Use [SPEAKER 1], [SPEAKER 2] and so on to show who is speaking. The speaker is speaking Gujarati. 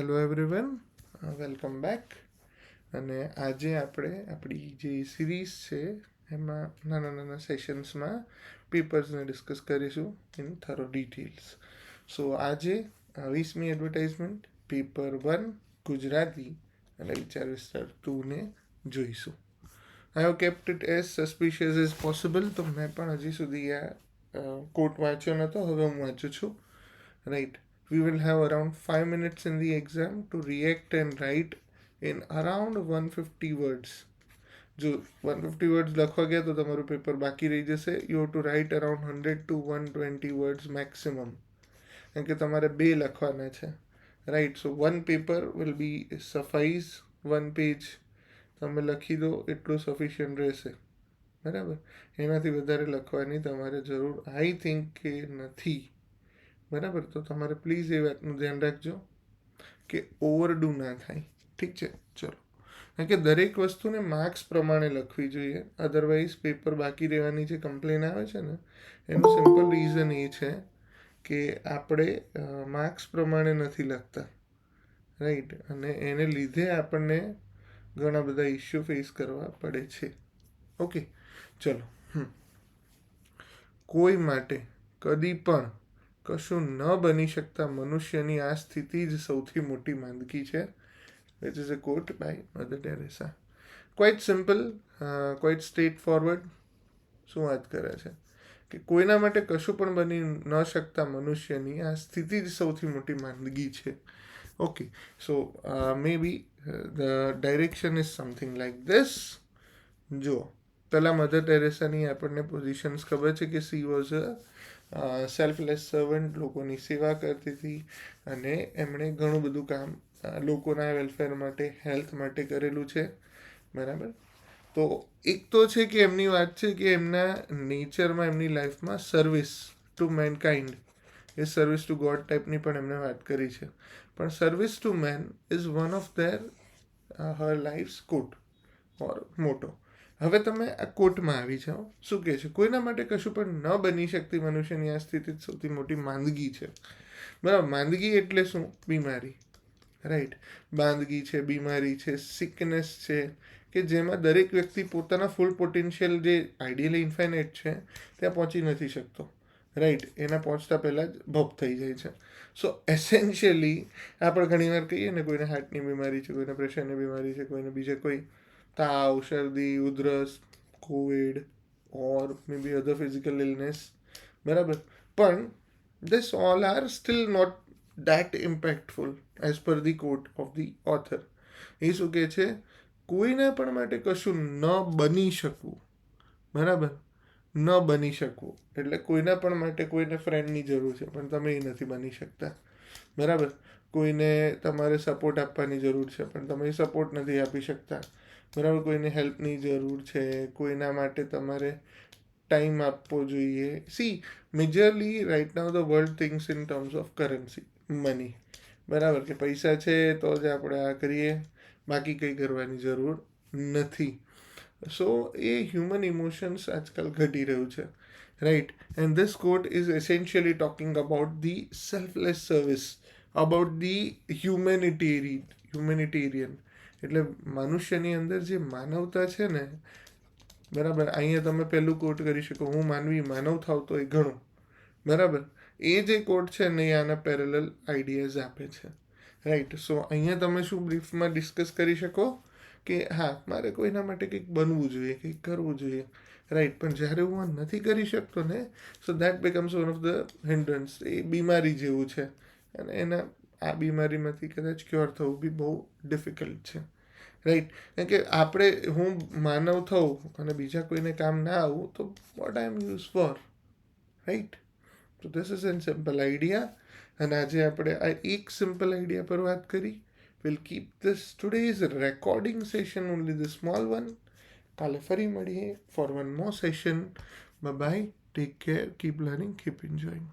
[SPEAKER 1] Hello everyone, welcome back. અને આજે આપણે આપણી જે સિરીઝ છે એમાં નાના નાના સેશન્સમાં પેપર્સને ડિસ્કસ કરીશું ઇન થરો ડિટેલ્સ. સો આજે 20મી એડવર્ટાઇઝમેન્ટ પેપર 1 ગુજરાતી અને વિચાર વિસ્તાર 2ને જોઈશું. I have kept it as suspicious as possible. તો મેં પણ હજી સુધી આ કોટ વાંચ્યો નહોતો, હવે હું વાંચું છું. Right. We will have around 5 minutes in the exam to react and write in around 150 words. જો 150 વર્ડ્સ લખવા ગયા તો તમારું પેપર બાકી રહી જશે. You have to write around 100 to 120 words maximum, કારણ કે તમારે 2 લખવાના છે. Right. So 1 paper will be suffice. 1 page તમે લખી દો એટલું સફિશિયન્ટ રહેશે. બરાબર. એનાથી વધારે લખવાની તમારે જરૂર આઈ થિંક કે નથી. બરાબર. તો તમારે પ્લીઝ એ વાતનું ધ્યાન રાખજો કે ઓવરડુ ના થાય. ઠીક છે, ચલો. કારણ કે દરેક વસ્તુને માર્ક્સ પ્રમાણે લખવી જોઈએ, અધરવાઇઝ પેપર બાકી રહેવાની જે કમ્પ્લેન આવે છે ને, એનું સિમ્પલ રીઝન એ છે કે આપણે માર્ક્સ પ્રમાણે નથી લખતા. રાઈટ. અને એને લીધે આપણને ઘણા બધા ઇસ્યુ ફેસ કરવા પડે છે. ઓકે, ચલો. કોઈ માટે કદી પણ કશું ન બની શકતા મનુષ્યની આ સ્થિતિ જ સૌથી મોટી માંદગી છે. Which is a quote by Mother Teresa. Quite simple, quite straightforward. શું વાત કરે છે કે કોઈના માટે કશું પણ બની ન શકતા મનુષ્યની આ સ્થિતિ જ સૌથી મોટી માંદગી છે. Okay, so May B the direction is something like this. જો પહેલાં મધર ટેરેસાની આપણને પોઝિશન્સ ખબર છે કે she was a selfless servant, લોકોની સેવા કરતી હતી અને એમણે ઘણું બધું કામ લોકોના વેલફેર માટે, હેલ્થ માટે કરેલું છે. બરાબર. તો એક તો છે કે એમની વાત છે કે એમના નેચરમાં, એમની લાઈફમાં સર્વિસ ટુ મેનકાઇન્ડ, એ સર્વિસ ટુ ગોડ ટાઈપની પણ એમણે વાત કરી છે. પણ service to man is one of their her life's quote or motto. હવે તમે આ કોટમાં આવી જાઓ. શું કહે છે? કોઈના માટે કશું પણ ન બની શકતી મનુષ્યની આ સ્થિતિ સૌથી મોટી માંદગી છે. બરાબર. માંદગી એટલે શું? બીમારી. રાઈટ. માંદગી છે, બીમારી છે, સિકનેસ છે, કે જેમાં દરેક વ્યક્તિ પોતાના ફૂલ પોટેન્શિયલ, જે આઈડિયલી ઇન્ફાઇનાઇટ છે, ત્યાં પહોંચી નથી શકતો. રાઈટ. એના પહોંચતા પહેલાં જ ભપ થઈ જાય છે. સો એસેન્શિયલી આપણે ઘણીવાર કહીએ ને, કોઈને હાર્ટની બીમારી છે, કોઈને પ્રેશરની બીમારી છે, કોઈને બીજે કોઈ તાવ, શરદી, ઉધરસ, કોવિડ ઓર મે બી અધર ફિઝિકલ ઇલનેસ. બરાબર. પણ this all are still not that impactful as per the quote of the author. એ શું કહે છે? કોઈના પણ માટે કશું ન બની શકવું. બરાબર. ન બની શકવું એટલે કોઈના પણ માટે કોઈને ફ્રેન્ડની જરૂર છે પણ તમે એ નથી બની શકતા. બરાબર. કોઈને તમારે સપોર્ટ આપવાની જરૂર છે પણ તમે એ સપોર્ટ નથી આપી શકતા. બરાબર. કોઈને હેલ્પની જરૂર છે, કોઈના માટે તમારે ટાઈમ આપવો જોઈએ. See, majorly right now the world things in terms of currency, money. બરાબર. કે પૈસા છે તો જ આપણે આ કરીએ, બાકી કંઈ કરવાની જરૂર નથી. સો એ હ્યુમન ઇમોશન્સ આજકાલ ઘટી રહ્યું છે. Right. And this quote is essentially talking about the selfless service, about the humanitarian. એટલે મનુષ્યની અંદર જે માનવતા છે ને, બરાબર, અહીંયા તમે પહેલું કોટ કરી શકો, હું માનવી માનવ થાવ તો એ ઘણું. બરાબર. એ જે કોટ છે ને, એ આના પેરેલલ આઈડિયાઝ આપે છે. રાઈટ. સો અહીંયા તમે શું બ્રીફમાં ડિસ્કસ કરી શકો કે હા, મારે કોઈના માટે કંઈક બનવું જોઈએ, કંઈક કરવું જોઈએ. રાઈટ. પણ જ્યારે હું આ નથી કરી શકતો ને, so that becomes one of the hindrances. એ બીમારી જેવું છે અને એના આ બીમારીમાંથી કદાચ ક્યોર થવું બી બહુ ડિફિકલ્ટ છે. રાઈટ. કારણ કે આપણે, હું માનવ થવું અને બીજા કોઈને કામ ના આવું તો what I am use for. Right. તો this is an simple idea. અને આજે આપણે આ એક સિમ્પલ આઈડિયા પર વાત કરી. Will keep this today's recording session only the small one. કાલે ફરી મળીએ for one more session. Bye bye. Take care. Keep learning. Keep enjoying.